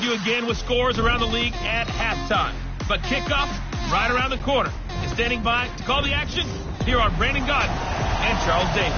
you again with scores around the league at halftime. But kickoff right around the corner. And standing by to call the action, here are Brandon Godden and Charles Davis.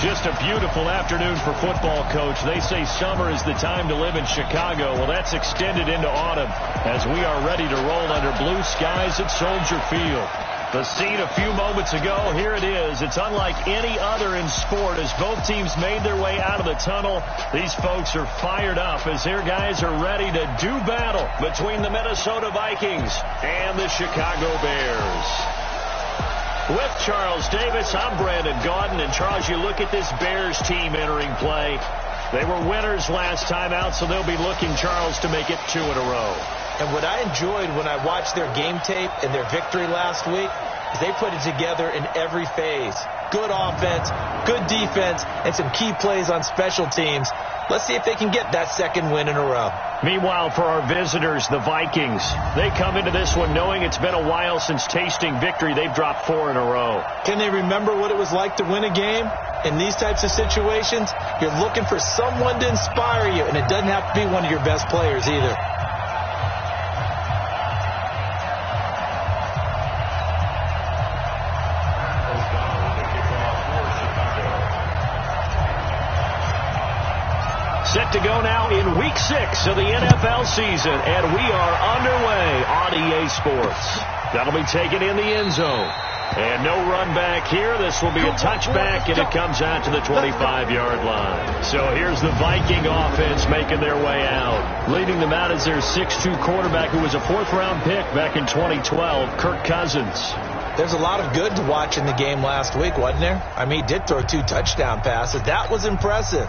Just a beautiful afternoon for football, Coach. They say summer is the time to live in Chicago. Well, that's extended into autumn as we are ready to roll under blue skies at Soldier Field. The scene a few moments ago, here it is. It's unlike any other in sport as both teams made their way out of the tunnel. These folks are fired up as their guys are ready to do battle between the Minnesota Vikings and the Chicago Bears. With Charles Davis, I'm Brandon Godden. And Charles, you look at this Bears team entering play. They were winners last time out, so they'll be looking, Charles, to make it 2 in a row. And what I enjoyed when I watched their game tape and their victory last week is they put it together in every phase. Good offense, good defense, and some key plays on special teams. Let's see if they can get that second win in a row. Meanwhile, for our visitors, the Vikings, they come into this one knowing it's been a while since tasting victory. They've dropped 4 in a row. Can they remember what it was like to win a game? In these types of situations, you're looking for someone to inspire you, and it doesn't have to be one of your best players either. Set to go now in Week 6 of the NFL season, and we are underway on EA Sports. That'll be taken in the end zone. And no run back here. This will be a touchback, and it comes out to the 25-yard line. So here's the Viking offense making their way out. Leading them out is their 6'2 quarterback who was a 4th-round pick back in 2012, Kirk Cousins. There's a lot of good to watch in the game last week, wasn't there? I mean, he did throw 2 touchdown passes. That was impressive.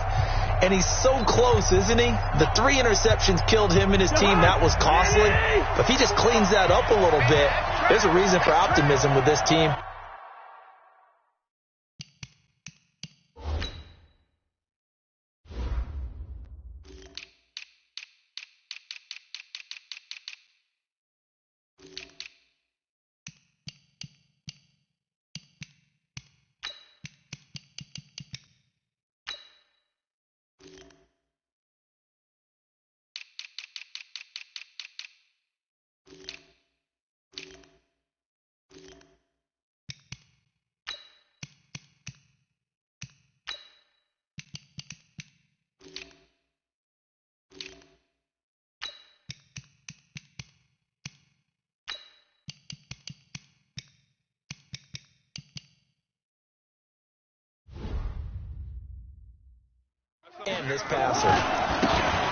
And he's so close, isn't he? The 3 interceptions killed him and his team. That was costly. But if he just cleans that up a little bit, there's a reason for optimism with this team. And this passer.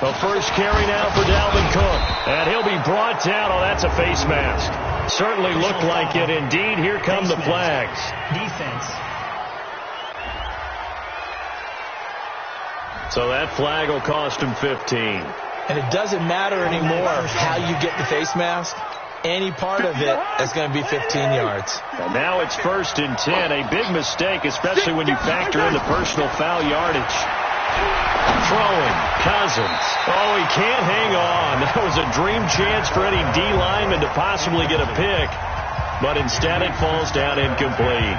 The first carry now for Dalvin Cook. And he'll be brought down. Oh, that's a face mask. Certainly looked like it. Indeed, here come the flags. Defense. So that flag will cost him 15. And it doesn't matter anymore how you get the face mask. Any part of it is going to be 15 yards. And now it's 1st and 10. A big mistake, especially when you factor in the personal foul yardage. Throwing, Cousins. Oh, he can't hang on. That was a dream chance for any D lineman to possibly get a pick. But instead it falls down incomplete.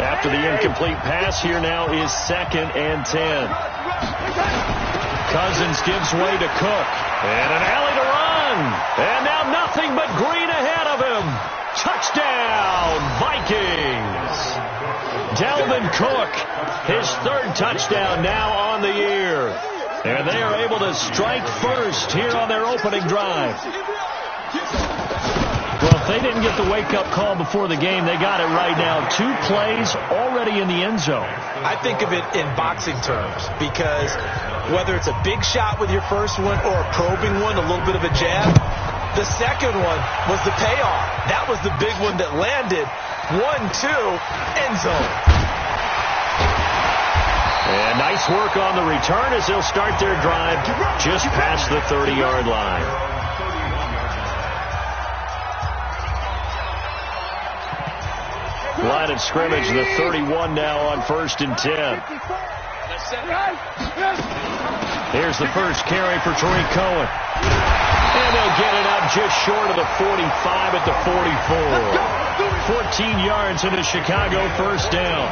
After the incomplete pass, here now is 2nd and 10. Cousins gives way to Cook. And an alley to run. And now nothing but green ahead of him. Touchdown, Vikings. Dalvin Cook, his 3rd touchdown now on the year. And they are able to strike first here on their opening drive. Well, if they didn't get the wake-up call before the game, they got it right now. 2 plays already in the end zone. I think of it in boxing terms because whether it's a big shot with your first one or a probing one, a little bit of a jab, the second one was the payoff. That was the big one that landed. 1-2, end zone. And nice work on the return as they'll start their drive just past the 30-yard line. Line of scrimmage, the 31 now on 1st and 10. Here's the first carry for Tariq Cohen. And they'll get it up just short of the 45 at the 44. 14 yards into Chicago, 1st down.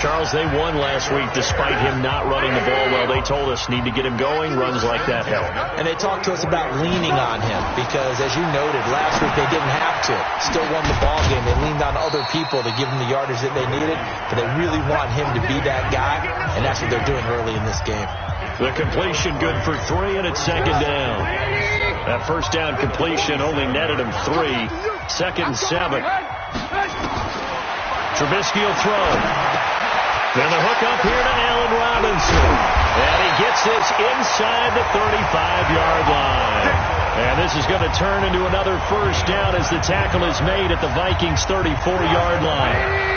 Charles, they won last week despite him not running the ball well. They told us need to get him going. Runs like that help. And they talked to us about leaning on him because, as you noted, last week they didn't have to. Still won the ball game. They leaned on other people to give them the yardage that they needed, but they really want him to be that guy, and that's what they're doing early in this game. The completion good for 3, and it's second down. That first down completion only netted him 3. Second and 7. Trubisky will throw. Then the hook up here to Allen Robinson. And he gets this inside the 35-yard line. And this is going to turn into another first down as the tackle is made at the Vikings' 34-yard line.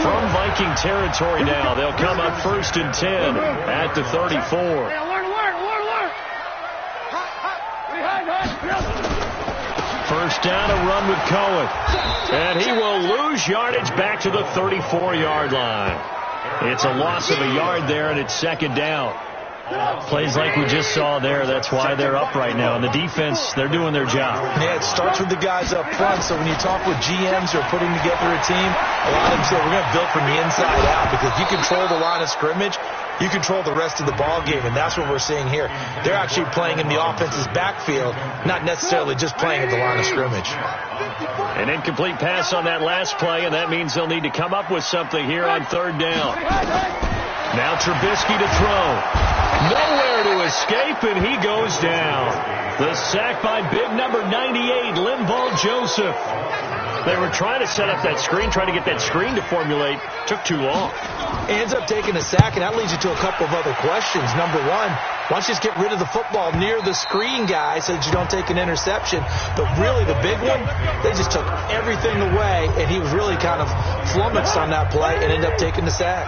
From Viking territory now, they'll come up first and 10 at the 34. First down, a run with Cohen. And he will lose yardage back to the 34-yard line. It's a loss of a yard there, and it's second down. Plays like we just saw there. That's why they're up right now. And the defense, they're doing their job. Yeah, it starts with the guys up front. So when you talk with GMs who are putting together a team, a lot of them say we're going to build from the inside out, because if you control the line of scrimmage, you control the rest of the ball game, and that's what we're seeing here. They're actually playing in the offense's backfield, not necessarily just playing at the line of scrimmage. An incomplete pass on that last play, and that means they'll need to come up with something here on third down. Now Trubisky to throw. Nowhere to escape, and he goes down. The sack by big number 98, Linval Joseph. They were trying to set up that screen, trying to get that screen to formulate. Took too long. He ends up taking a sack, and that leads you to a couple of other questions. Number one, why don't you just get rid of the football near the screen guy so that you don't take an interception? But really, the big one, they just took everything away, and he was really kind of flummoxed on that play and ended up taking the sack.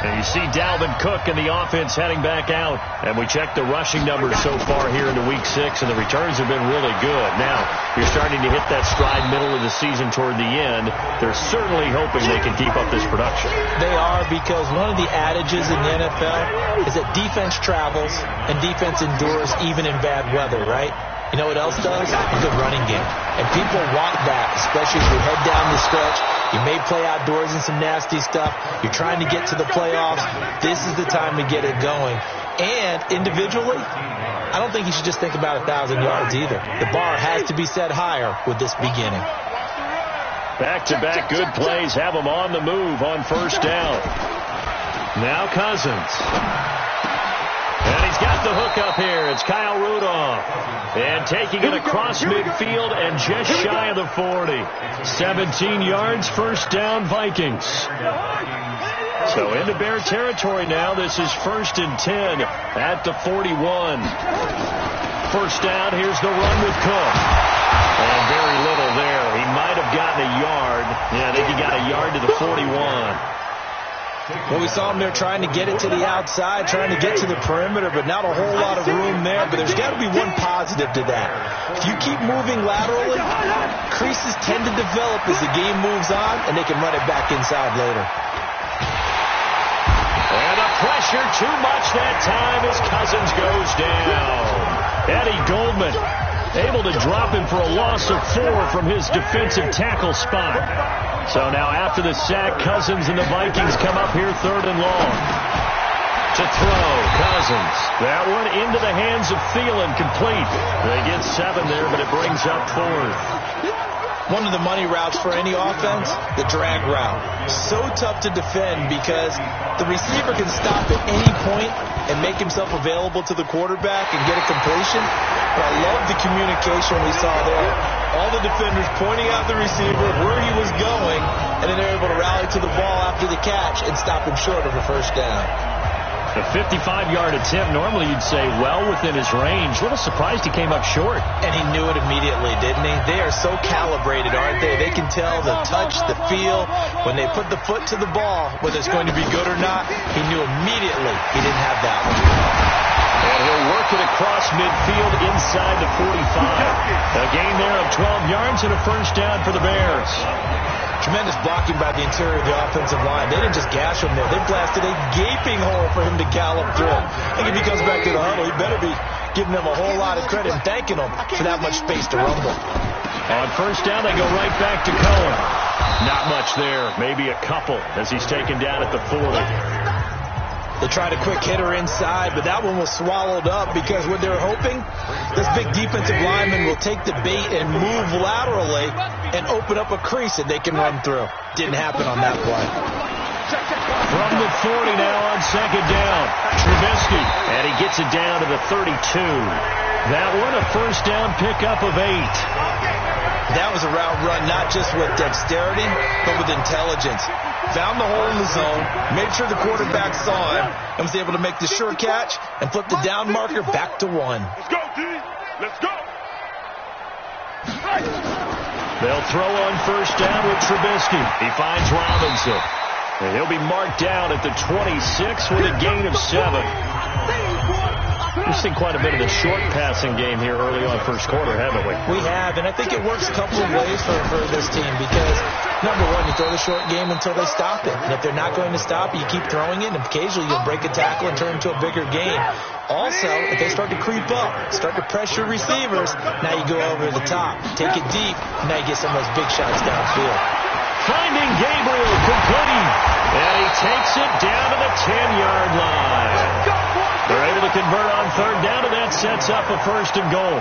And you see Dalvin Cook and the offense heading back out. And we checked the rushing numbers so far here into Week 6, and the returns have been really good. Now, you're starting to hit that stride middle of the season toward the end. They're certainly hoping they can keep up this production. They are, because one of the adages in the NFL is that defense travels and defense endures even in bad weather, right? You know what else does? A good running game. And people want that, especially as we head down the stretch. You may play outdoors in some nasty stuff. You're trying to get to the playoffs. This is the time to get it going. And individually, I don't think you should just think about 1,000 yards either. The bar has to be set higher with this beginning. Back-to-back good plays have them on the move on first down. Now Cousins. And he's got the hook up here. It's Kyle Rudolph. And taking it across midfield and just shy of the 40. 17 yards, first down, Vikings. So into Bear territory now. This is first and 10 at the 41. First down, here's the run with Cook. And very little there. He might have gotten a yard. Yeah, I think he got a yard to the 41. Well, we saw him there trying to get it to the outside, trying to get to the perimeter, but not a whole lot of room there. But there's got to be one positive to that. If you keep moving laterally, creases tend to develop as the game moves on, and they can run it back inside later. And the pressure too much that time as Cousins goes down. Eddie Goldman able to drop him for a loss of 4 from his defensive tackle spot. So now after the sack, Cousins and the Vikings come up here third and long. To throw, Cousins. That one into the hands of Thielen, complete. They get 7 there, but it brings up 4th. One of the money routes for any offense, the drag route. So tough to defend because the receiver can stop at any point and make himself available to the quarterback and get a completion. But I love the communication we saw there. All the defenders pointing out the receiver, where he was going, and then they're able to rally to the ball after the catch and stop him short of a first down. A 55-yard attempt, normally you'd say well within his range. A little surprised he came up short. And he knew it immediately, didn't he? They are so calibrated, aren't they? They can tell the touch, the feel. When they put the foot to the ball, whether it's going to be good or not, he knew immediately he didn't have that one. And he'll work it across midfield inside the 45. A gain there of 12 yards and a first down for the Bears. Tremendous blocking by the interior of the offensive line. They didn't just gash him there. They blasted a gaping hole for him to gallop through. I think if he comes back to the huddle, he better be giving them a whole lot of credit and thanking them for that much space to rumble. On first down, they go right back to Cohen. Not much there. Maybe a couple as he's taken down at the 40. They tried a quick hitter inside, but that one was swallowed up because what they're hoping, this big defensive lineman will take the bait and move laterally and open up a crease that they can run through. Didn't happen on that play. From the 40 now on second down. Trubisky, and he gets it down to the 32. That one a first down pickup of 8. That was a route run not just with dexterity, but with intelligence. Found the hole in the zone, made sure the quarterback saw him, and was able to make the sure catch and flip the down marker back to 1. Let's go, D. Let's go. They'll throw on first down with Trubisky. He finds Robinson. And he'll be marked down at the 26 with a gain of 7. We've seen quite a bit of the short passing game here early on first quarter, haven't we? We have, and I think it works a couple of ways for this team because, number one, you throw the short game until they stop it. And if they're not going to stop it, you keep throwing it, and occasionally you'll break a tackle and turn it into a bigger gain. Also, if they start to creep up, start to pressure receivers, now you go over the top. Take it deep, now you get some of those big shots downfield. Finding Gabriel, complete. And he takes it down to the 10-yard line. They're able to convert on third down, and that sets up a first and goal.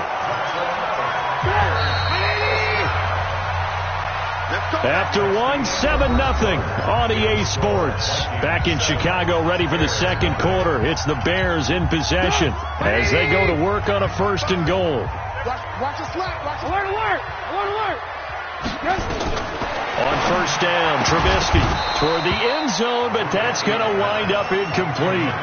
After 7-0 on EA Sports. Back in Chicago, ready for the second quarter. It's the Bears in possession as they go to work on a first and goal. Watch the slap. Watch alert, alert. Alert, alert. Yes. On first down, Trubisky toward the end zone, but that's going to wind up incomplete.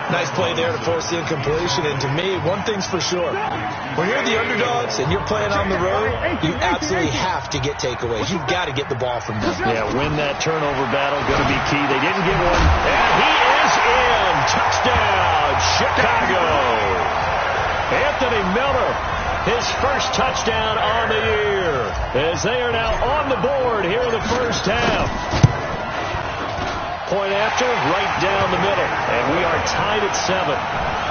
Nice play there to force the incompletion, and to me, one thing's for sure. When you're the underdogs and you're playing on the road, you absolutely have to get takeaways. You've got to get the ball from them. Yeah, win that turnover battle, going to be key. They didn't get one, and he is in. Touchdown, Chicago. Anthony Miller, his first touchdown on the year, as they are now on the board here in the first half. Point after, right down the middle, and we are tied at 7.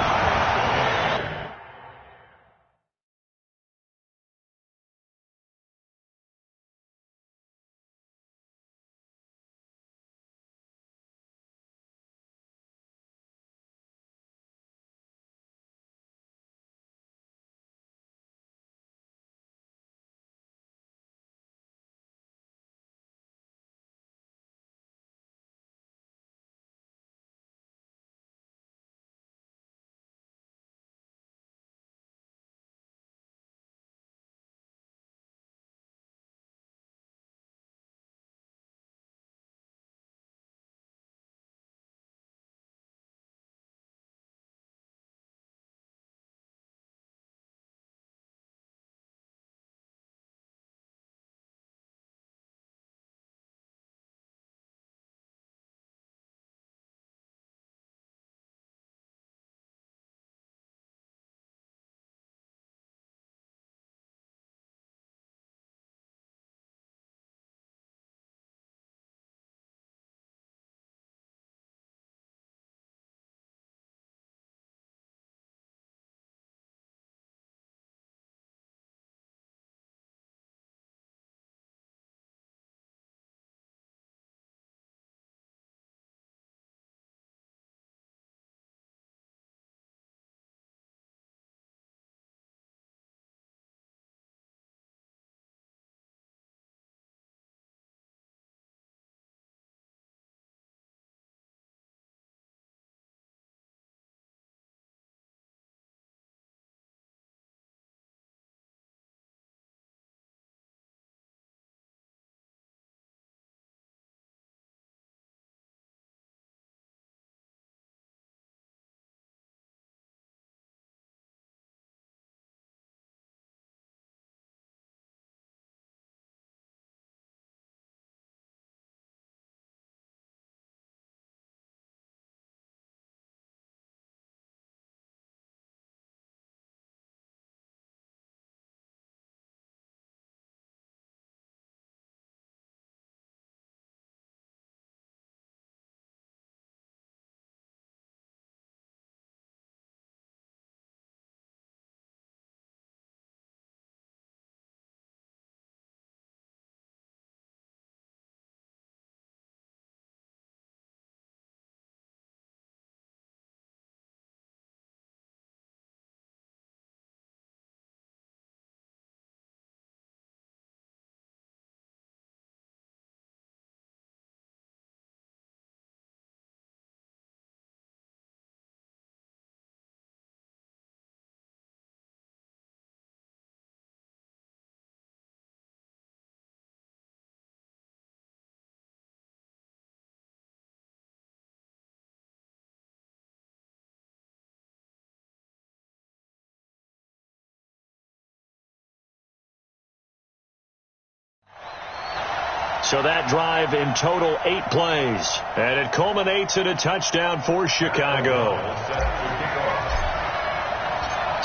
So that drive in total 8 plays. And it culminates in a touchdown for Chicago.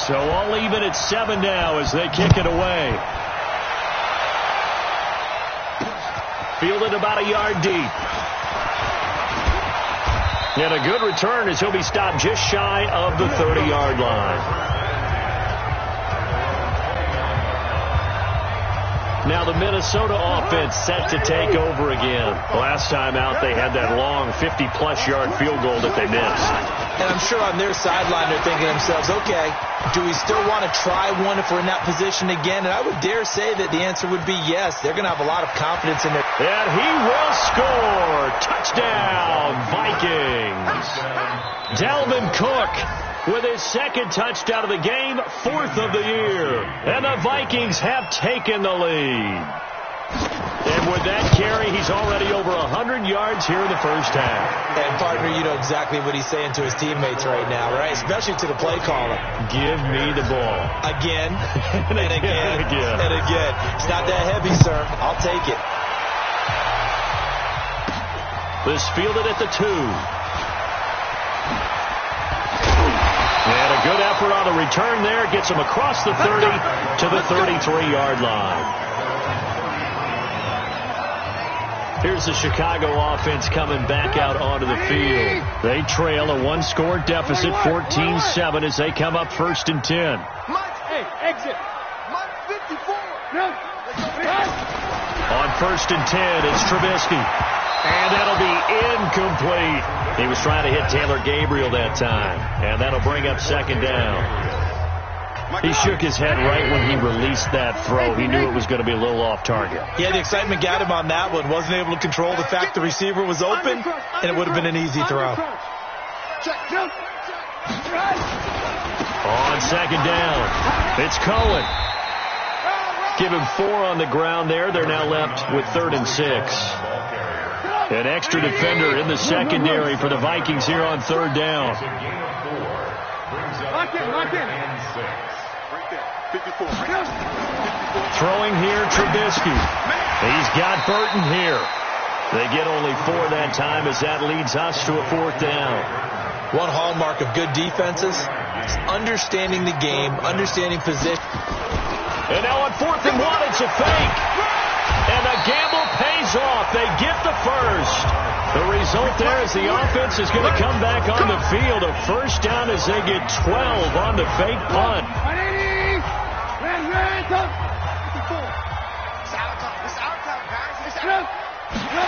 So all even at 7 now as they kick it away. Fielded about a yard deep. And a good return as he'll be stopped just shy of the 30-yard line. Now the Minnesota offense set to take over again. Last time out, they had that long 50-plus yard field goal that they missed. And I'm sure on their sideline they're thinking to themselves, okay, do we still want to try one if we're in that position again? And I would dare say that the answer would be yes. They're going to have a lot of confidence in their... And he will score. Touchdown, Vikings. Dalvin Cook with his second touchdown of the game, 4th of the year. And the Vikings have taken the lead. And with that carry, he's already over 100 yards here in the first half. And, partner, you know exactly what he's saying to his teammates right now, right? Especially to the play caller. Give me the ball. Again, and again, and again. It's not that heavy, sir. I'll take it. This fielded at the 2. And a good effort on the return there. Gets him across the 30 to the 33-yard line. Here's the Chicago offense coming back out onto the field. They trail a 1-score deficit, 14-7, as they come up 1st and 10. Hey, exit. 54. On 1st and 10, it's Trubisky. And that'll be incomplete. He was trying to hit Taylor Gabriel that time. And that'll bring up 2nd down. He shook his head right when he released that throw. He knew it was going to be a little off target. Yeah, the excitement got him on that one. Wasn't able to control the fact the receiver was open, and it would have been an easy throw. On 2nd down, it's Cohen. Give him 4 on the ground there. They're now left with 3rd and 6. An extra defender in the secondary for the Vikings here on 3rd down. Lock in. Throwing here, Trubisky. He's got Burton here. They get only 4 that time as that leads us to a 4th down. One hallmark of good defenses is understanding the game, understanding position. And now on 4th and 1, it's a fake. And the gamble pays off. They get the first. The result there is the offense is going to come back on the field. A 1st down as they get 12 on the fake punt.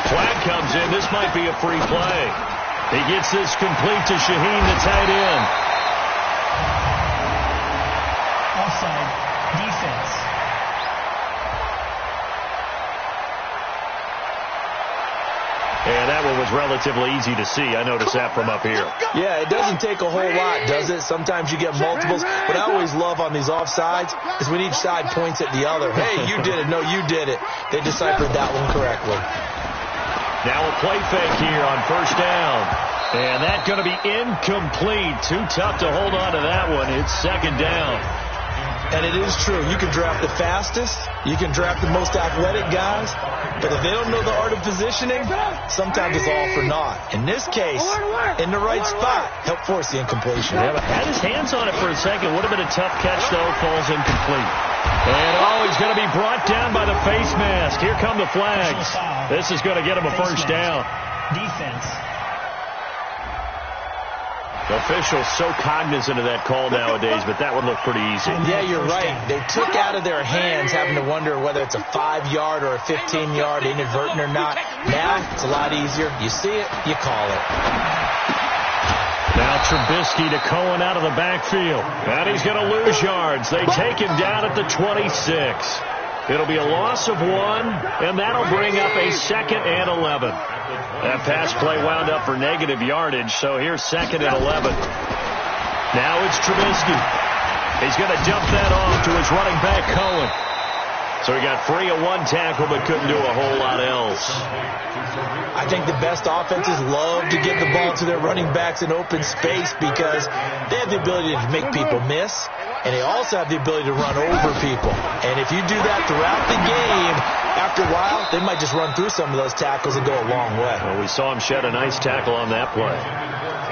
Flag comes in. This might be a free play. He gets this complete to Shaheen, the tight end. Offside. Defense. And that one was relatively easy to see. I noticed that from up here. Yeah, it doesn't take a whole lot, does it? Sometimes you get multiples. What I always love on these offsides is when each side points at the other. Hey, you did it. No, you did it. They deciphered that one correctly. Now a play fake here on 1st down. And that's going to be incomplete. Too tough to hold on to that one. It's 2nd down. And it is true. You can draft the fastest. You can draft the most athletic guys. But if they don't know the art of positioning, sometimes it's all for naught. In this case, in the right spot, help force the incompletion. Yeah, had his hands on it for a second. Would have been a tough catch, though. Falls incomplete. And he's going to be brought down by the face mask. Here come the flags. This is going to get him a 1st down. Defense. Officials so cognizant of that call nowadays, but that would look pretty easy. Yeah, you're right. They took out of their hands having to wonder whether it's a 5-yard or a 15-yard, inadvertent or not. Now, it's a lot easier. You see it, you call it. Now Trubisky to Cohen out of the backfield. And he's going to lose yards. They take him down at the 26. It'll be a loss of 1, and that'll bring up a 2nd and 11. That pass play wound up for negative yardage, so here's 2nd and 11. Now it's Trubisky. He's going to dump that off to his running back, Cohen. So he got free of 1 tackle, but couldn't do a whole lot else. I think the best offenses love to give the ball to their running backs in open space because they have the ability to make people miss. and they also have the ability to run over people. And if you do that throughout the game, after a while, they might just run through some of those tackles and go a long way. Well, we saw him shed a nice tackle on that play.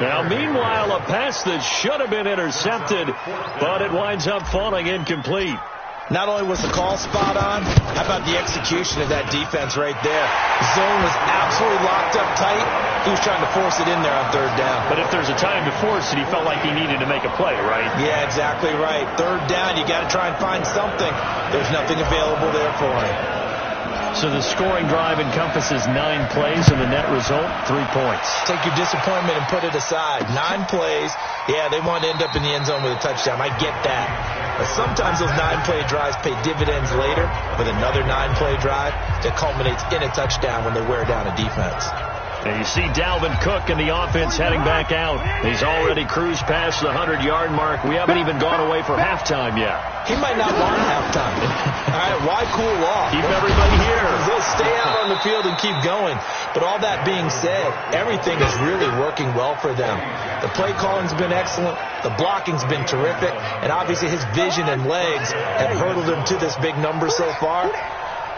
Now, meanwhile, a pass that should have been intercepted, but it winds up falling incomplete. Not only was the call spot on, how about the execution of that defense right there? Zone was absolutely locked up tight. He was trying to force it in there on third down. But if there's a time to force it, he felt like he needed to make a play, right? Yeah, exactly right. Third down, you got to try and find something. There's nothing available there for him. So the scoring drive encompasses 9 plays, and the net result, 3 points. Take your disappointment and put it aside. 9 plays. Yeah, they want to end up in the end zone with a touchdown. I get that. But sometimes those 9-play drives pay dividends later with another 9-play drive that culminates in a touchdown when they wear down a defense. And you see Dalvin Cook and the offense heading back out. He's already cruised past the 100-yard mark. We haven't even gone away for halftime yet. He might not want halftime. All right, why cool off? Keep everybody here. They'll stay out on the field and keep going. But all that being said, everything is really working well for them. The play calling's been excellent. The blocking's been terrific. And obviously his vision and legs have hurdled him to this big number so far.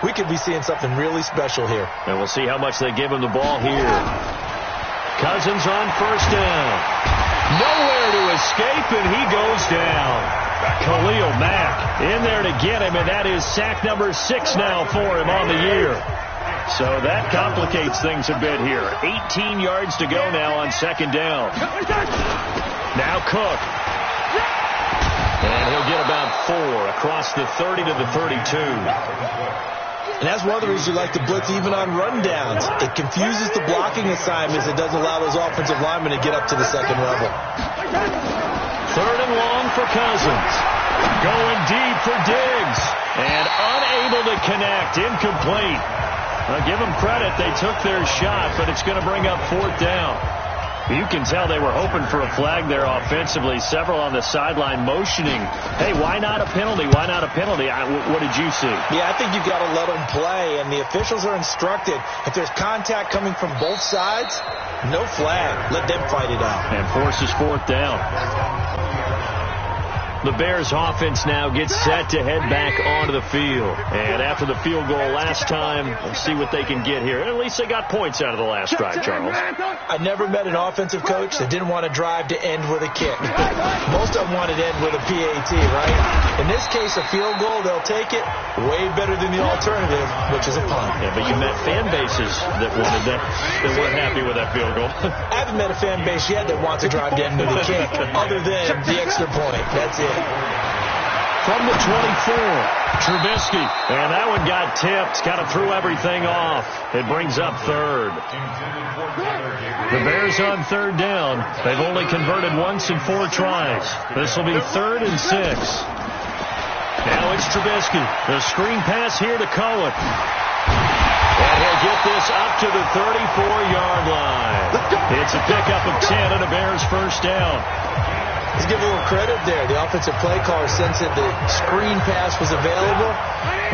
We could be seeing something really special here. And we'll see how much they give him the ball here. Cousins on first down. Nowhere to escape, and he goes down. Khalil Mack in there to get him, and that is sack number 6 now for him on the year. So that complicates things a bit here. 18 yards to go now on second down. Now Cook. And he'll get about 4 across the 30 to the 32. And that's one of the reasons you like to blitz even on rundowns. It confuses the blocking assignments. It doesn't allow those offensive linemen to get up to the second level. 3rd and long for Cousins. Going deep for Diggs. And unable to connect. Incomplete. Now, give them credit. They took their shot, but it's going to bring up 4th down. You can tell they were hoping for a flag there offensively. Several on the sideline motioning, hey, why not a penalty? Why not a penalty? What did you see? Yeah, I think you've got to let them play, and the officials are instructed. If there's contact coming from both sides, no flag. Let them fight it out. And forces 4th down. The Bears offense now gets set to head back onto the field. And after the field goal last time, we'll see what they can get here. At least they got points out of the last drive, Charles. I never met an offensive coach that didn't want to drive to end with a kick. Most of them wanted to end with a PAT, right? In this case, a field goal, they'll take it. Way better than the alternative, which is a punt. Yeah, but you met fan bases that wanted that weren't happy with that field goal. I haven't met a fan base yet that wants to drive to end with a kick, other than the extra point. That's it. From the 24, Trubisky. And that one got tipped. Kind of threw everything off. It brings up 3rd. The Bears on 3rd down. They've only converted once in 4 tries. This will be 3rd and 6. Now it's Trubisky. The screen pass here to Cohen. And he'll get this up to the 34-yard line. It's a pickup of 10 and a Bears first down. Let's give a little credit there. The offensive play caller sensed that the screen pass was available.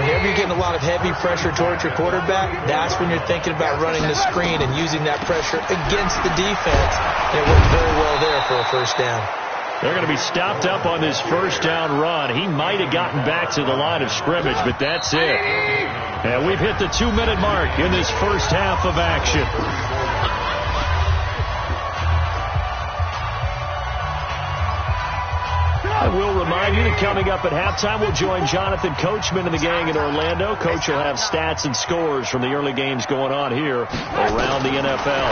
Whenever you're getting a lot of heavy pressure towards your quarterback, that's when you're thinking about running the screen and using that pressure against the defense. And it worked very well there for a first down. They're going to be stopped up on this first down run. He might have gotten back to the line of scrimmage, but that's it. And we've hit the 2-minute mark in this first half of action. I will remind you that coming up at halftime, we'll join Jonathan Coachman and the gang in Orlando. Coach will have stats and scores from the early games going on here around the NFL.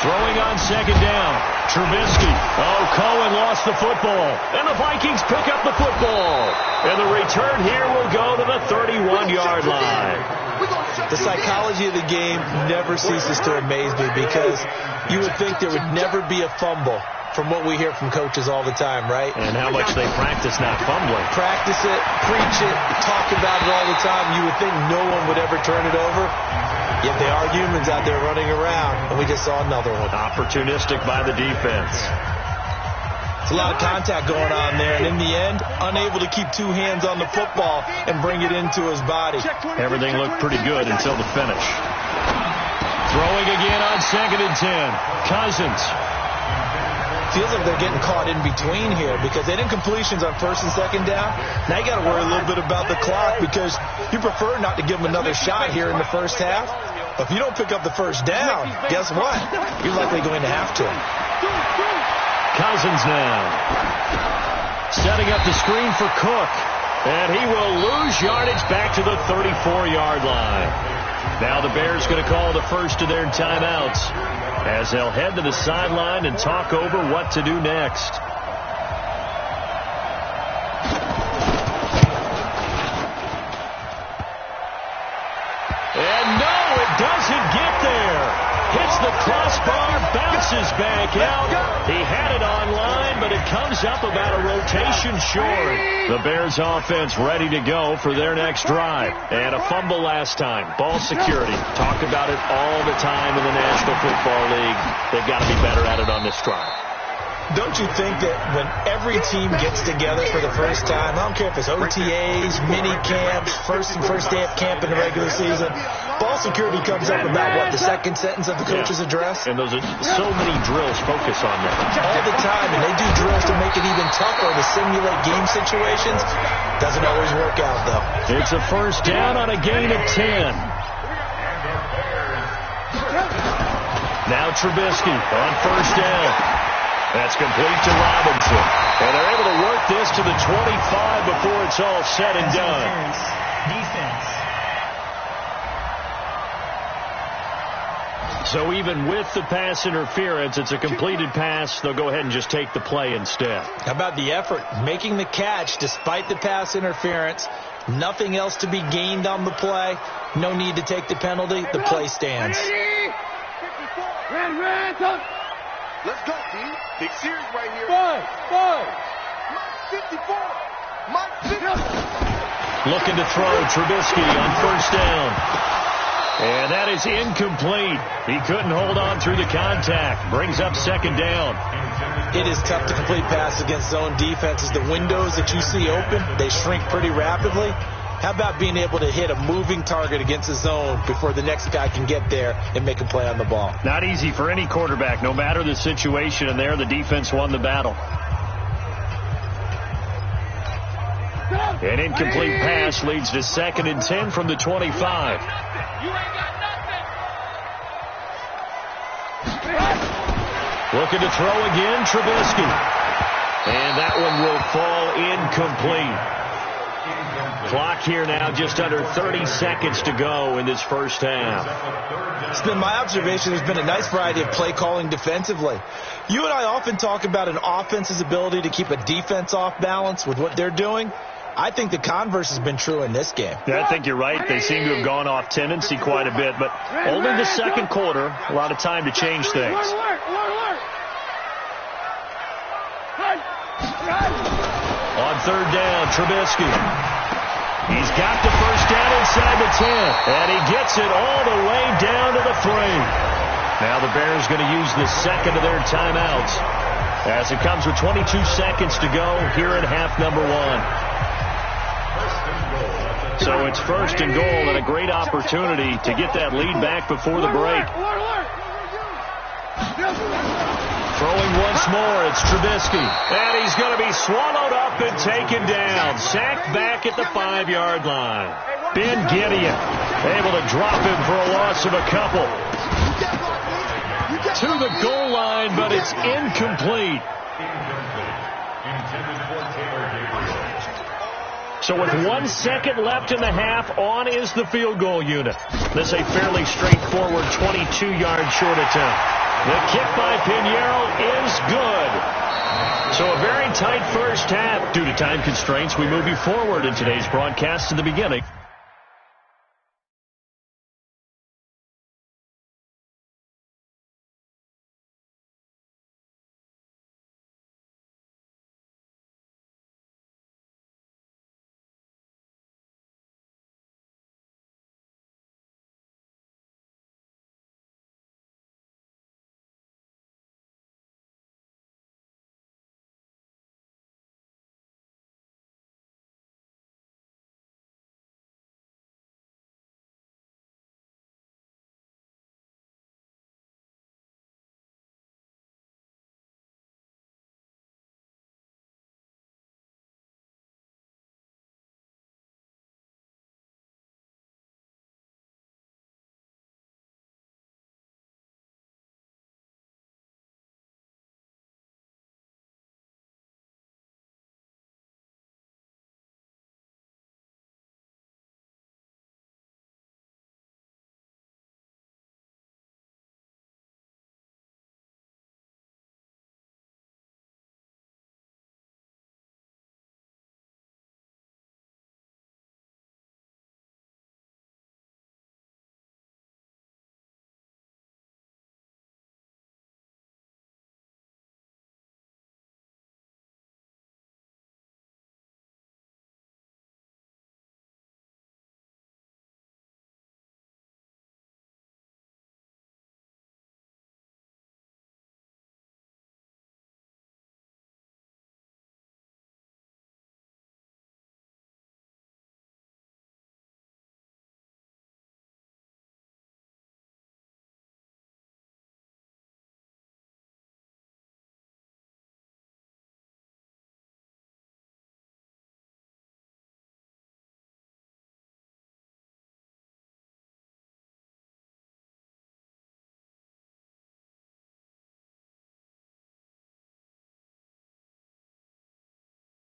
Throwing on second down, Trubisky. Oh, Cohen lost the football. And the Vikings pick up the football. And the return here will go to the 31-yard line. The psychology of the game never ceases to amaze me because you would think there would never be a fumble from what we hear from coaches all the time, right? And how much they practice not fumbling. Practice it, preach it, talk about it all the time. You would think no one would ever turn it over. Yet they are humans out there running around, and we just saw another one. Opportunistic by the defense. It's a lot of contact going on there, and in the end, unable to keep 2 hands on the football and bring it into his body. Everything looked pretty good until the finish. Throwing again on 2nd and 10. Cousins. feels like they're getting caught in between here because they didn't completions on first and second down. Now you got to worry a little bit about the clock because you prefer not to give them another shot here in the first half. But if you don't pick up the first down, guess what? You're likely going to have to. Cousins now. Setting up the screen for Cook. And he will lose yardage back to the 34-yard line. Now the Bears going to call the first of their timeouts as they'll head to the sideline and talk over what to do next. And no, it doesn't get there. Hits the crossbar, bounces back out. He had it on line, but it comes up about a rotation short. The Bears offense ready to go for their next drive. And a fumble last time. Ball security. Talk about it all the time in the National Football League. They've got to be better at it on this drive. Don't you think that when every team gets together for the first time, I don't care if it's OTAs, mini camps, first day of camp in the regular season, ball security comes up about what, the second sentence of the coach's address? And those are so many drills focus on that. All the time, and they do drills to make it even tougher to simulate game situations. Doesn't always work out, though. It's a first down on a gain of 10. Now Trubisky on first down. That's complete to Robinson. And they're able to work this to the 25 before it's all said and done. Defense. So even with the pass interference, it's a completed pass. They'll go ahead and just take the play instead. How about the effort? Making the catch despite the pass interference. Nothing else to be gained on the play. No need to take the penalty. The play stands. Let's go, team. Big series right here. Five. 54. Mike 50. Looking to throw Trubisky on first down. And that is incomplete. He couldn't hold on through the contact. Brings up second down. It is tough to complete passes against zone defenses. The windows that you see open, they shrink pretty rapidly. How about being able to hit a moving target against a zone before the next guy can get there and make a play on the ball? Not easy for any quarterback, no matter the situation, and there the defense won the battle. An incomplete pass leads to 2nd and 10 from the 25. Looking to throw again, Trubisky. And that one will fall incomplete. Clock here now, just under 30 seconds to go in this first half. It's been my observation there's been a nice variety of play calling defensively. You and I often talk about an offense's ability to keep a defense off balance with what they're doing. I think the converse has been true in this game. Yeah, I think you're right. They seem to have gone off tendency quite a bit, but only the second quarter, a lot of time to change things. On third down, Trubisky. He's got the first down inside the 10, and he gets it all the way down to the 3. Now the Bears going to use the second of their timeouts as it comes with 22 seconds to go here in half number 1. So it's first and goal and a great opportunity to get that lead back before the break. Throwing once more, it's Trubisky. And he's going to be swallowed up and taken down. Sacked back at the 5-yard line. Ben Gideon able to drop him for a loss of a couple. To the goal line, but it's incomplete. So with 1 second left in the half, on is the field goal unit. This is a fairly straightforward 22-yard short attempt. The kick by Pinheiro is good. So a very tight first half. Due to time constraints, we move you forward in today's broadcast to the beginning.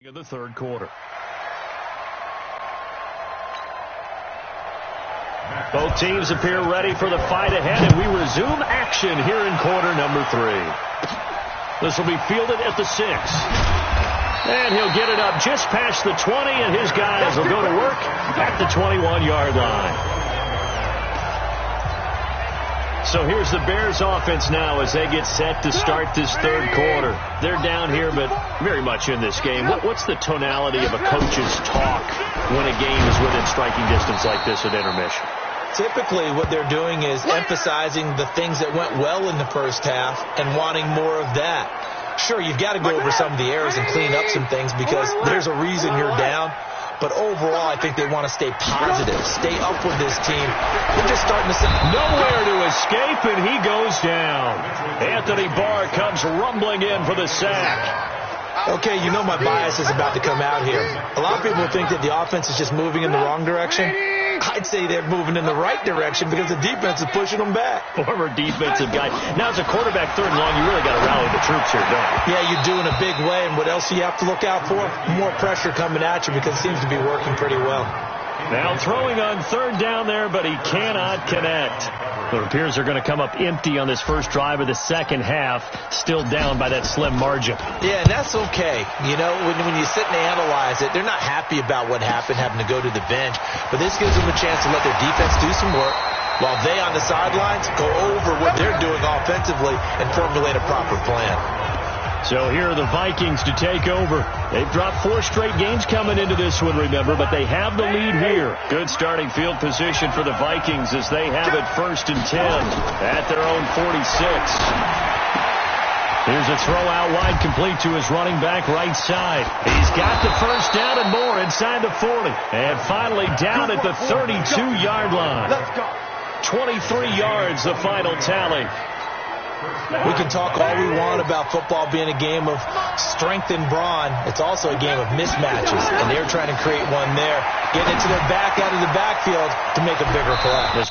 In the third quarter. Both teams appear ready for the fight ahead, and we resume action here in quarter number 3. This will be fielded at the 6. And he'll get it up just past the 20, and his guys will go to work at the 21-yard line. So here's the Bears offense now as they get set to start this third quarter. They're down here, but very much in this game. What's the tonality of a coach's talk when a game is within striking distance like this at intermission? Typically, what they're doing is emphasizing the things that went well in the first half and wanting more of that. Sure, you've got to go over some of the errors and clean up some things because there's a reason you're down. But overall, I think they want to stay positive, stay up with this team. They're just starting to say nowhere to escape, and he goes down. Anthony Barr comes rumbling in for the sack. Okay, you know my bias is about to come out here. A lot of people think that the offense is just moving in the wrong direction. I'd say they're moving in the right direction because the defense is pushing them back. Former defensive guy. Now, as a quarterback, third and long, you really got to rally the troops here, don't you? Yeah, you do in a big way. And what else do you have to look out for? More pressure coming at you because it seems to be working pretty well. Now throwing on third down there, but he cannot connect. It appears they're going to come up empty on this first drive of the second half, still down by that slim margin. Yeah, and that's okay. You know, when you sit and analyze it, they're not happy about what happened, having to go to the bench. But this gives them a chance to let their defense do some work while they on the sidelines go over what they're doing offensively and formulate a proper plan. So here are the Vikings to take over. They've dropped 4 straight games coming into this one, remember, but they have the lead here. Good starting field position for the Vikings as they have it 1st and 10 at their own 46. Here's a throw out wide, complete to his running back right side. He's got the first down and more inside the 40. And finally down at the 32-yard line. 23 yards, the final tally. We can talk all we want about football being a game of strength and brawn. It's also a game of mismatches, and they're trying to create one there, getting it to their back out of the backfield to make a bigger play.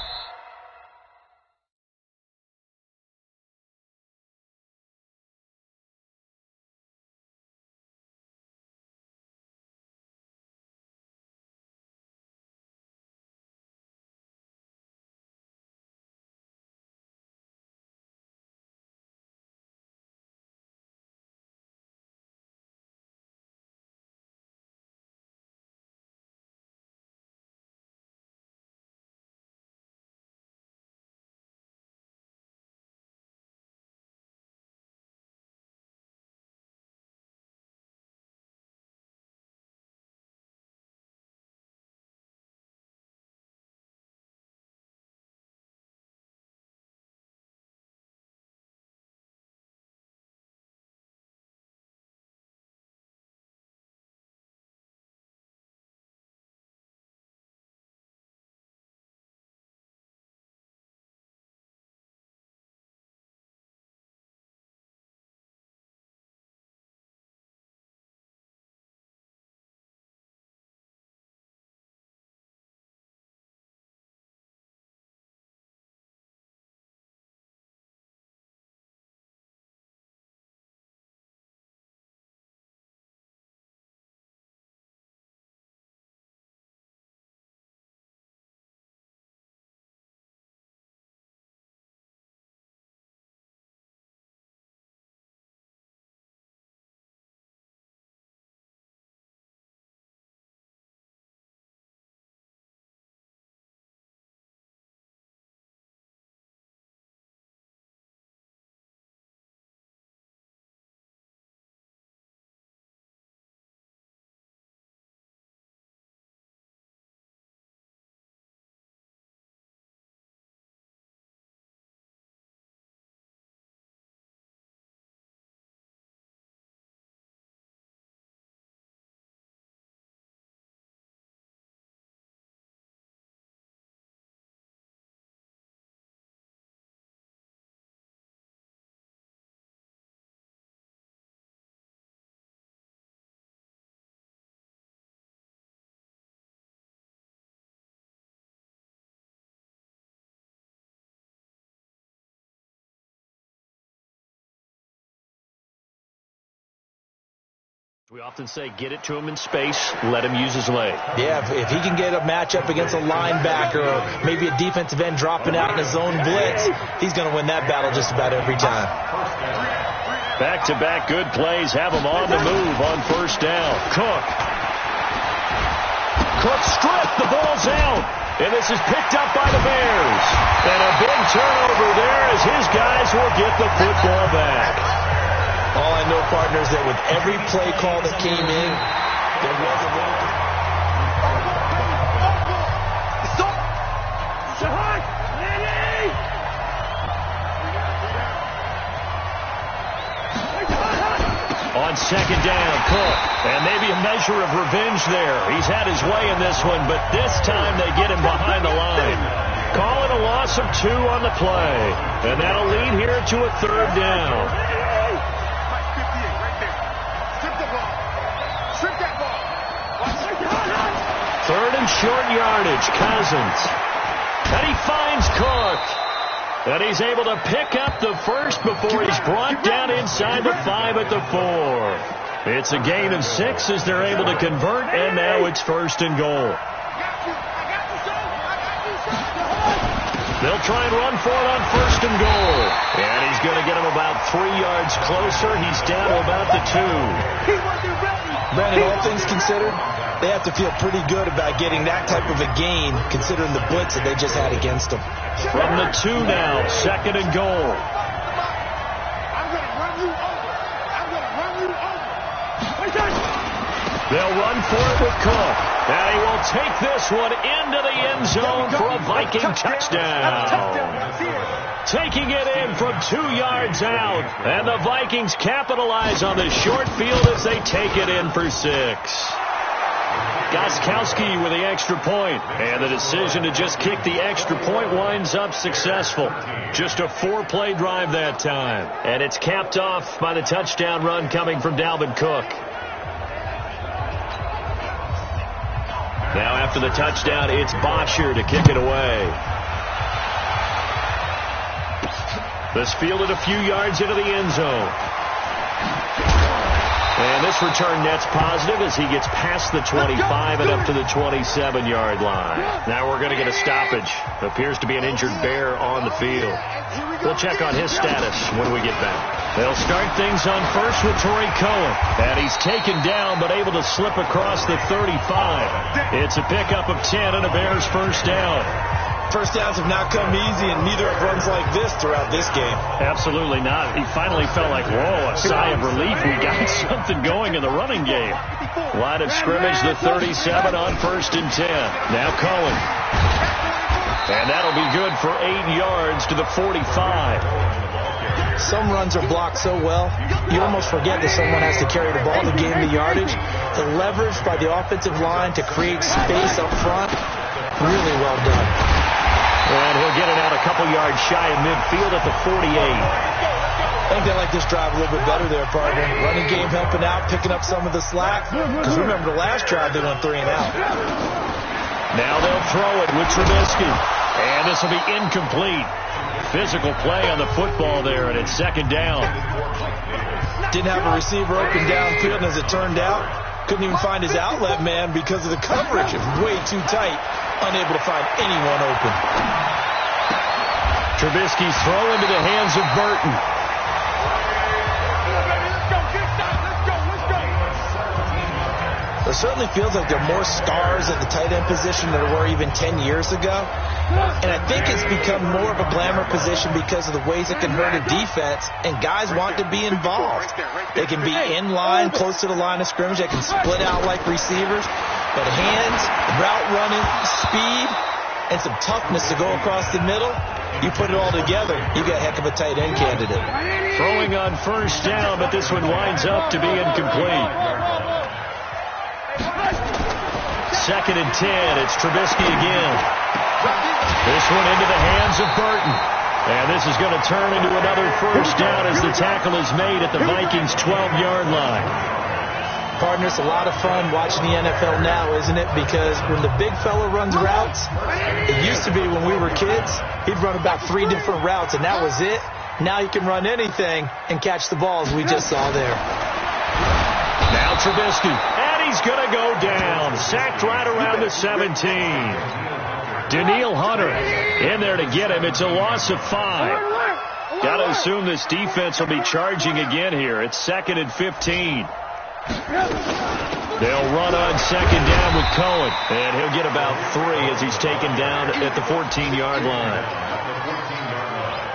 We often say get it to him in space, let him use his leg. Yeah, if he can get a matchup against a linebacker or maybe a defensive end dropping out in a zone blitz, he's going to win that battle just about every time. Back-to-back good plays have him on the move on first down. Cook stripped, the ball's out, and this is picked up by the Bears. And a big turnover there as his guys will get the football back. All I know, partner, is that with every play call that came in, there was a little... On second down, Cook. And maybe a measure of revenge there. He's had his way in this one, but this time they get him behind the line. Calling a loss of 2 on the play. And that'll lead here to a third down. Third and short yardage, Cousins. And he finds Cook. And he's able to pick up the first before he's brought down inside the 5 at the 4. It's a gain of 6 as they're able to convert, and now it's first and goal. They'll try and run for it on first and goal. And he's going to get him about 3 yards closer. He's down to about the 2. Brandon, all things considered, they have to feel pretty good about getting that type of a gain, considering the blitz that they just had against them. From the 2 now, second and goal. I'm going to run you over. I'm going to run you over. They'll run for it with Cook. And he will take this one into the end zone for a Viking touchdown. Taking it in from 2 yards out. And the Vikings capitalize on the short field as they take it in for 6. Gostkowski with the extra point, and the decision to just kick the extra point winds up successful. Just a 4-play drive that time, and it's capped off by the touchdown run coming from Dalvin Cook. Now after the touchdown, it's Bosher to kick it away. This fielded a few yards into the end zone. And this return net's positive as he gets past the 25 and up to the 27-yard line. Now we're going to get a stoppage. Appears to be an injured Bear on the field. We'll check on his status when we get back. They'll start things on first with Torrey Cohen. And he's taken down but able to slip across the 35. It's a pickup of 10 and a Bears first down. First downs have not come easy, and neither have runs like this throughout this game. Absolutely not. He finally felt like, whoa, a sigh of relief. We got something going in the running game. Line of scrimmage, the 37 on first and 10. Now Cohen. And that'll be good for 8 yards to the 45. Some runs are blocked so well, you almost forget that someone has to carry the ball to gain the yardage. The leverage by the offensive line to create space up front, really well done. And he'll get it out a couple yards shy of midfield at the 48. I think they like this drive a little bit better there, partner. Running game helping out, picking up some of the slack. Because remember, the last drive they went 3 and out. Now they'll throw it with Trubisky. And this will be incomplete. Physical play on the football there, and it's second down. Didn't have a receiver open downfield, and as it turned out, couldn't even find his outlet man because of the coverage. It was way too tight. Unable to find anyone open. Trubisky's throw into the hands of Burton. It certainly feels like there are more stars at the tight end position than there were even 10 years ago. And I think it's become more of a glamour position because of the ways it can hurt a defense, and guys want to be involved. They can be in line, close to the line of scrimmage. They can split out like receivers. But hands, route running, speed, and some toughness to go across the middle, you put it all together, you got a heck of a tight end candidate. Throwing on first down, but this one winds up to be incomplete. Second and 10, it's Trubisky again. This one into the hands of Burton. And this is going to turn into another first down as the tackle is made at the Vikings' 12-yard line. Partner, it's a lot of fun watching the NFL now, isn't it? Because when the big fella runs routes, it used to be when we were kids, he'd run about 3 different routes, and that was it. Now you can run anything and catch the balls we just saw there. Now Trubisky. And he's going to go down. Sacked right around the 17. Danielle Hunter in there to get him. It's a loss of 5. Got to assume this defense will be charging again here. It's 2nd and 15. They'll run on 2nd down with Cohen. And he'll get about 3 as he's taken down at the 14-yard line.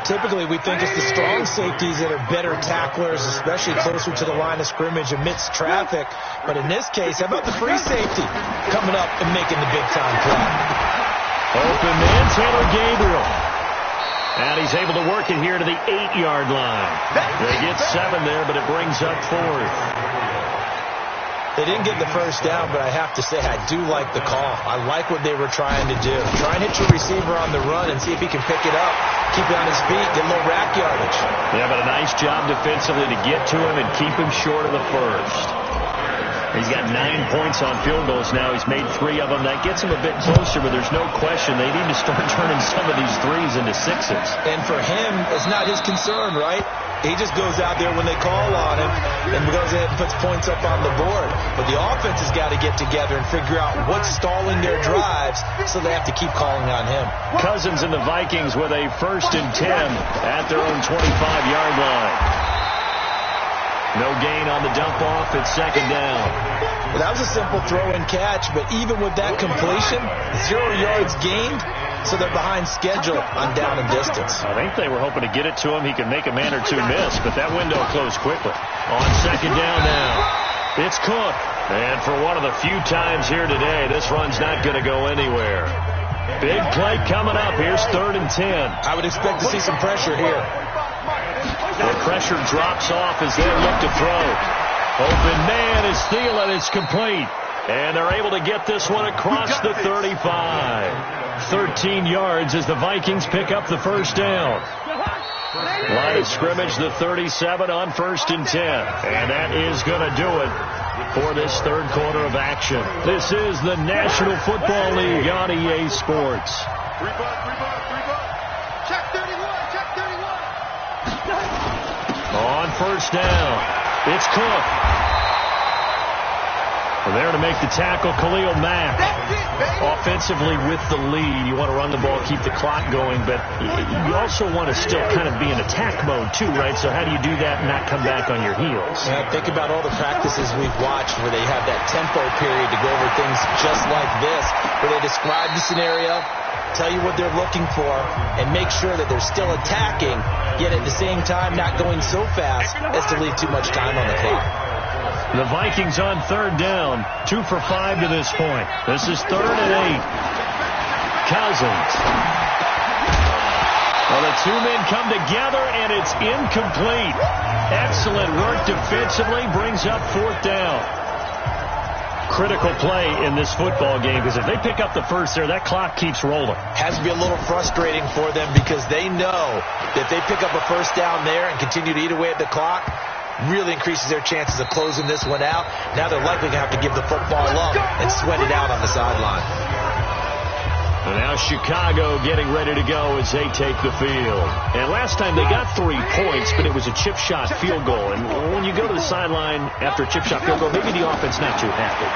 Typically, we think it's the strong safeties that are better tacklers, especially closer to the line of scrimmage amidst traffic. But in this case, how about the free safety coming up and making the big-time play? Open man, Taylor Gabriel. And he's able to work it here to the 8-yard line. They get 7 there, but it brings up 4th. They didn't get the first down, but I have to say I do like the call. I like what they were trying to do. Try and hit your receiver on the run and see if he can pick it up, keep it on his feet, get a little rack yardage. Yeah, but a nice job defensively to get to him and keep him short of the first. He's got 9 points on field goals now. He's made 3 of them. That gets him a bit closer, but there's no question they need to start turning some of these 3s into 6s. And for him, it's not his concern, right? He just goes out there when they call on him and goes ahead and puts points up on the board. But the offense has got to get together and figure out what's stalling their drives, so they have to keep calling on him. Cousins and the Vikings with a 1st and 10 at their own 25-yard line. No gain on the dump-off. It's 2nd down. Well, that was a simple throw and catch, but even with that completion, 0 yards gained, so they're behind schedule on down and distance. I think they were hoping to get it to him. He could make a man or 2 miss, but that window closed quickly. On 2nd down now, it's Cook. And for one of the few times here today, this run's not going to go anywhere. Big play coming up. Here's 3rd and 10. I would expect to see some pressure here. The pressure drops off as they look to throw. Open man is Thielen. It's complete. And they're able to get this one across the 35. 13 yards as the Vikings pick up the 1st down. Line of scrimmage, the 37 on 1st and 10. And that is going to do it for this 3rd quarter of action. This is the National Football League on EA Sports. Check 31, check 31. On 1st down, it's Cook. Well, there to make the tackle, Khalil Mack. Offensively with the lead, you want to run the ball, keep the clock going, but you also want to still kind of be in attack mode too, right? So how do you do that and not come back on your heels? Yeah, think about all the practices we've watched where they have that tempo period to go over things just like this, where they describe the scenario, tell you what they're looking for, and make sure that they're still attacking, yet at the same time not going so fast as to leave too much time on the clock. The Vikings on 3rd down, 2 for 5 to this point. This is 3rd and 8. Cousins. Well, the 2 men come together, and it's incomplete. Excellent work defensively, brings up 4th down. Critical play in this football game, because if they pick up the 1st there, that clock keeps rolling. Has to be a little frustrating for them because they know that if they pick up a 1st down there and continue to eat away at the clock, really increases their chances of closing this one out. Now they're likely going to have to give the football up and sweat it out on the sideline. And now Chicago getting ready to go as they take the field. And last time they got 3 points, but it was a chip shot field goal. And when you go to the sideline after a chip shot field goal, maybe the offense not too happy.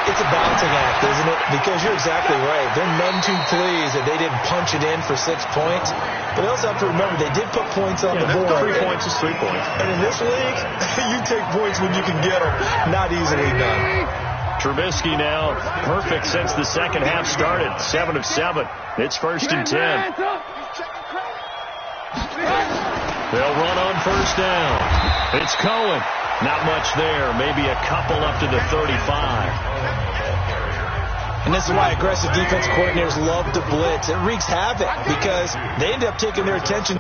It's a balancing act, isn't it? Because you're exactly right. They're none too pleased that they didn't punch it in for 6 points. But they also have to remember they did put points on the board. 3 points is 3 points. And in this league, you take points when you can get them. Not easily done. Trubisky now perfect since the 2nd half started. 7 of 7. It's 1st and 10. They'll run on 1st down. It's Cohen. Not much there. Maybe a couple up to the 35. And this is why aggressive defense coordinators love to blitz. It wreaks havoc because they end up taking their attention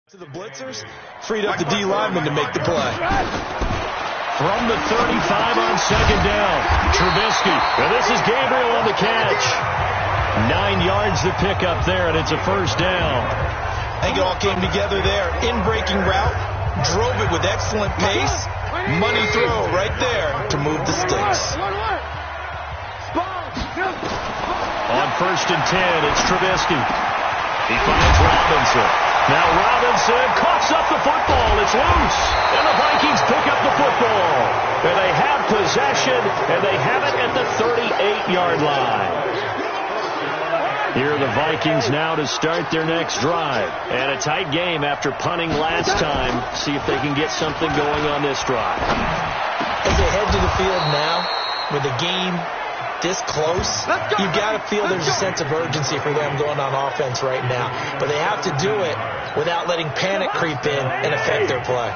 to the blitzers, freed up the D lineman to make the play. From the 35 on 2nd down, Trubisky. And this is Gabriel on the catch. 9 yards to pick up there, and it's a 1st down. I think it all came together there. In-breaking route, drove it with excellent pace. Money throw right there to move the sticks. On 1st and 10, it's Trubisky. He finds Robinson. Now Robinson coughs up the football. It's loose. And the Vikings pick up the football. And they have possession, and they have it at the 38-yard line. Here are the Vikings now to start their next drive. And a tight game after punting last time. See if they can get something going on this drive. As they head to the field now, with the game this close, you've got to feel there's a sense of urgency for them going on offense right now. But they have to do it without letting panic creep in and affect their play.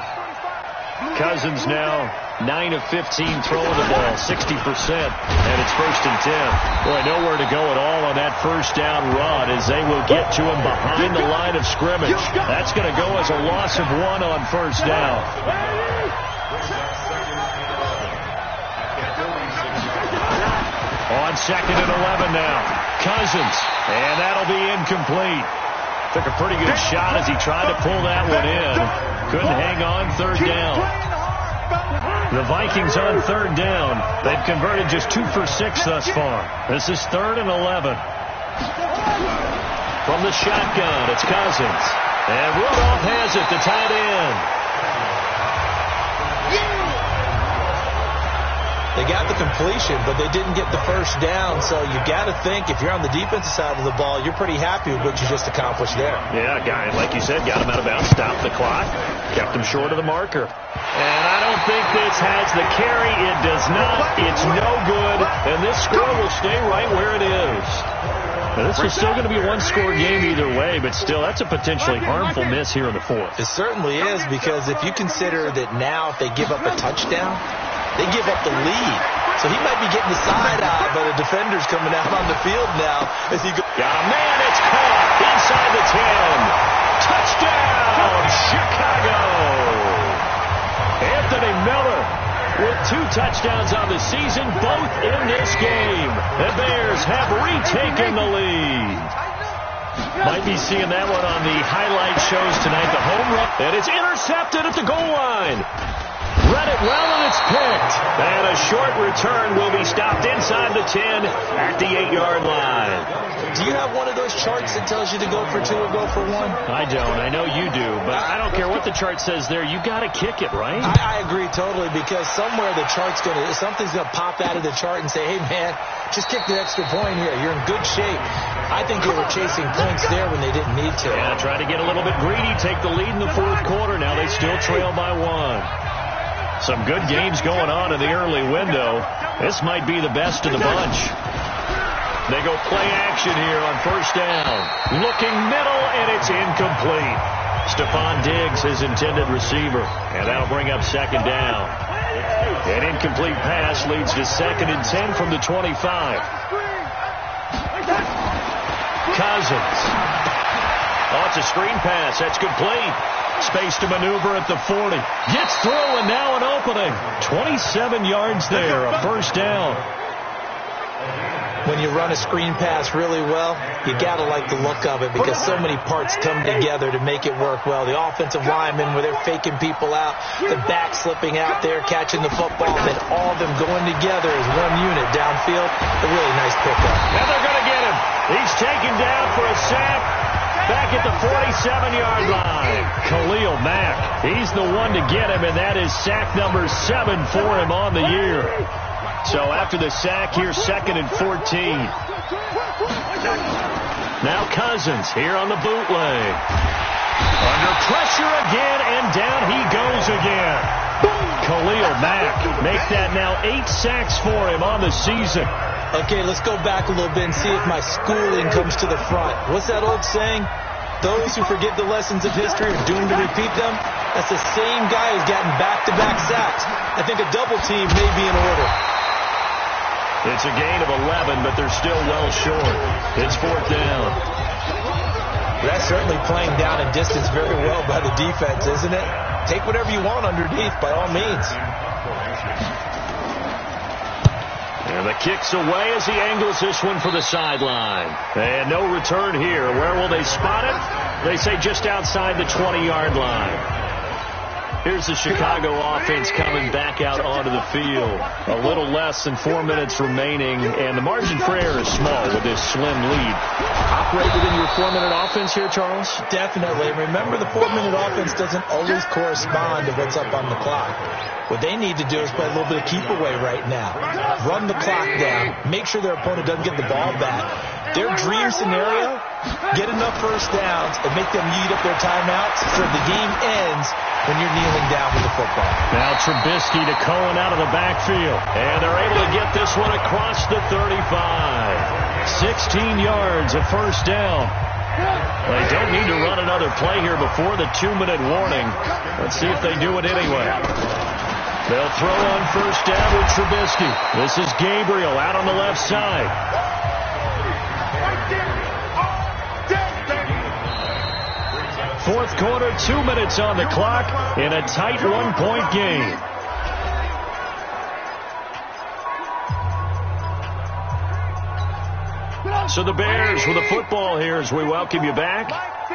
Cousins now 9 of 15 throwing the ball, 60%, and it's 1st and 10. Boy, nowhere to go at all on that first down run as they will get to him behind the line of scrimmage. That's going to go as a loss of 1 on first down. On 2nd and 11 now. Cousins, and that'll be incomplete. Took a pretty good shot as he tried to pull that one in. Couldn't hang on 3rd down. The Vikings on 3rd down. They've converted just 2 for 6 thus far. This is 3rd and 11. From the shotgun, it's Cousins. And Rudolph has it, the tight end. They got the completion, but they didn't get the first down. So you got to think if you're on the defensive side of the ball, you're pretty happy with what you just accomplished there. Yeah, guy, like you said, got him out of bounds, stopped the clock, kept him short of the marker. And I don't think this has the carry. It does not. It's no good. And this score will stay right where it is. Now, this is still going to be a one-score game either way, but still, that's a potentially harmful miss here in the 4th. It certainly is, because if you consider that now if they give up a touchdown, they give up the lead. So he might be getting the side eye, but a defender's coming out on the field now as he goes. Got a man, it's caught inside the 10. Touchdown, Chicago. Anthony Miller with 2 touchdowns on the season, both in this game. The Bears have retaken the lead. Might be seeing that one on the highlight shows tonight. The home run, and it's intercepted at the goal line. Read it well, and it's picked. And a short return will be stopped inside the 10 at the 8-yard line. Do you have one of those charts that tells you to go for 2 or go for 1? I don't. I know you do, but I don't care what the chart says there. You got to kick it, right? I agree totally, because somewhere the chart's something's going to pop out of the chart and say, hey, man, just kick the extra point here. You're in good shape. I think they were chasing points there when they didn't need to. Yeah, try to get a little bit greedy, take the lead in the 4th quarter. Now they still trail by 1. Some good games going on in the early window. This might be the best of the bunch. They go play action here on first down. Looking middle, and it's incomplete. Stephon Diggs, his intended receiver. And that'll bring up 2nd down. An incomplete pass leads to 2nd and 10 from the 25. Cousins. Oh, it's a screen pass. That's complete. Space to maneuver at the 40. Gets through, and now an opening. 27 yards there, a first down. When you run a screen pass really well, you got to like the look of it, because so many parts come together to make it work well. The offensive linemen, where they're faking people out, the back slipping out there, catching the football, then all of them going together as one unit downfield. A really nice pickup. And they're going to get him. He's taken down for a sack. Back at the 47-yard line. Khalil Mack, he's the one to get him, and that is sack number 7 for him on the year. So after the sack, here's 2nd and 14. Now Cousins here on the bootleg. Under pressure again, and down he goes again. Khalil Mack, make that now 8 sacks for him on the season. Okay, let's go back a little bit and see if my schooling comes to the front. What's that old saying? Those who forget the lessons of history are doomed to repeat them. That's the same guy who's gotten back-to-back sacks. I think a double team may be in order. It's a gain of 11, but they're still well short. It's 4th down. That's certainly playing down and distance very well by the defense, isn't it? Take whatever you want underneath, by all means. And the kick's away as he angles this one for the sideline. And no return here. Where will they spot it? They say just outside the 20-yard line. Here's the Chicago offense coming back out onto the field. A little less than 4 minutes remaining, and the margin for error is small with this slim lead. Operate within your 4-minute offense here, Charles? Definitely. Remember, the 4-minute offense doesn't always correspond to what's up on the clock. What they need to do is play a little bit of keep away right now. Run the clock down. Make sure their opponent doesn't get the ball back. Their dream scenario, get enough first downs and make them eat up their timeouts so the game ends when you're kneeling down with the football. Now Trubisky to Cohen out of the backfield. And they're able to get this one across the 35. 16 yards, a first down. They don't need to run another play here before the 2-minute warning. Let's see if they do it anyway. They'll throw on first down with Trubisky. This is Gabriel out on the left side. Fourth quarter, 2 minutes on the clock in a tight 1-point game. So the Bears with the football here as we welcome you back.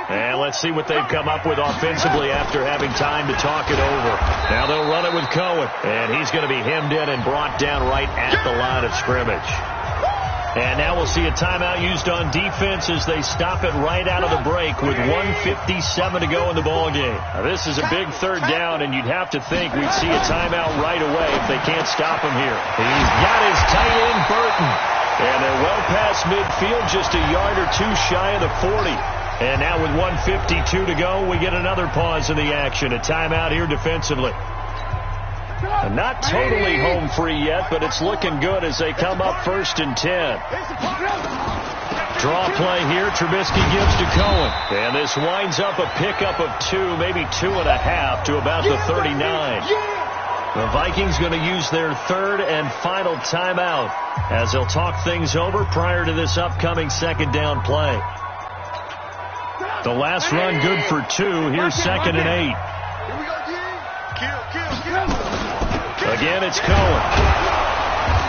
And let's see what they've come up with offensively after having time to talk it over. Now they'll run it with Cohen. And he's going to be hemmed in and brought down right at the line of scrimmage. And now we'll see a timeout used on defense as they stop it right out of the break with 1:57 to go in the ballgame. Now this is a big third down, and you'd have to think we'd see a timeout right away if they can't stop him here. He's got his tight end, Burton. And they're well past midfield, just a yard or two shy of the 40. And now with 1:52 to go, we get another pause in the action. A timeout here defensively. Not totally home free yet, but it's looking good as they come up 1st and 10. Draw play here. Trubisky gives to Cohen. And this winds up a pickup of 2, maybe 2.5 to about the 39. The Vikings going to use their third and final timeout as they'll talk things over prior to this upcoming second down play. The last run good for 2. Here's 2nd and 8. Again, it's Cohen.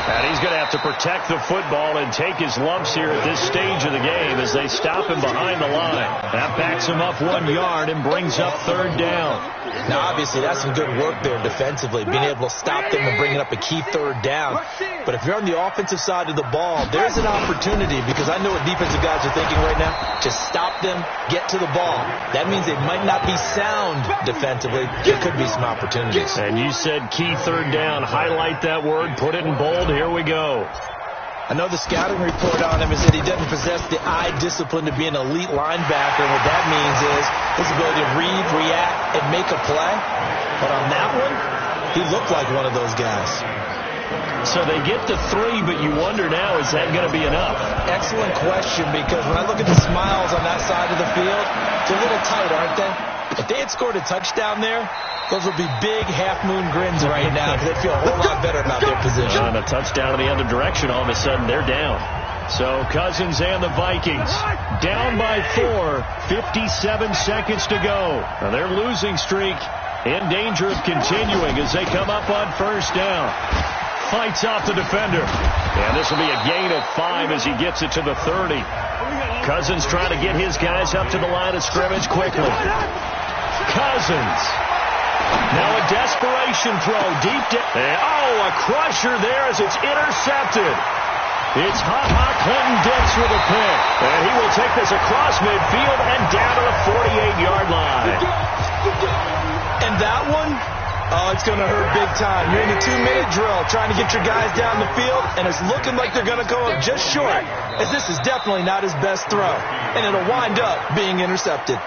And he's going to have to protect the football and take his lumps here at this stage of the game as they stop him behind the line. That backs him up 1 yard and brings up 3rd down. Now, obviously, that's some good work there defensively, being able to stop them and bringing up a key 3rd down. But if you're on the offensive side of the ball, there's an opportunity, because I know what defensive guys are thinking right now. Just stop them, get to the ball. That means they might not be sound defensively. There could be some opportunities. And you said key 3rd down. Highlight that word. Put it in bold. Here we go. I know the scouting report on him is that he doesn't possess the eye discipline to be an elite linebacker. And what that means is his ability to read, react, and make a play. But on that one, he looked like one of those guys. So they get to 3, but you wonder now, is that going to be enough? Excellent question, because when I look at the smiles on that side of the field, it's a little tight, aren't they? If they had scored a touchdown there, those would be big half-moon grins right now, because they feel a whole lot better about their position. And a touchdown in the other direction, all of a sudden they're down. So Cousins and the Vikings down by 4, 57 seconds to go. Now their losing streak in danger of continuing as they come up on 1st down. Fights off the defender. And this will be a gain of 5 as he gets it to the 30. Cousins trying to get his guys up to the line of scrimmage quickly. Cousins. Now a desperation throw deep down. Oh, a crusher there as it's intercepted. It's Ha-Ha Clinton Dix with a pick. And he will take this across midfield and down to the 48-yard line. And that one, oh, it's going to hurt big time. You're in the 2-minute drill trying to get your guys down the field, and it's looking like they're going to come up just short, as this is definitely not his best throw. And it'll wind up being intercepted.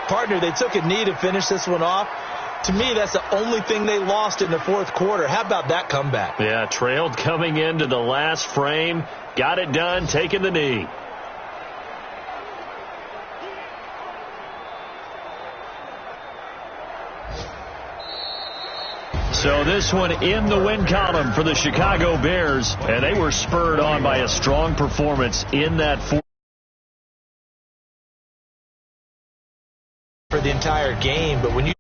Partner, they took a knee to finish this one off. To me, that's the only thing they lost in the 4th quarter. How about that comeback? Yeah, trailed coming into the last frame. Got it done, taking the knee. So this one in the win column for the Chicago Bears. And they were spurred on by a strong performance in that for the entire game. But when you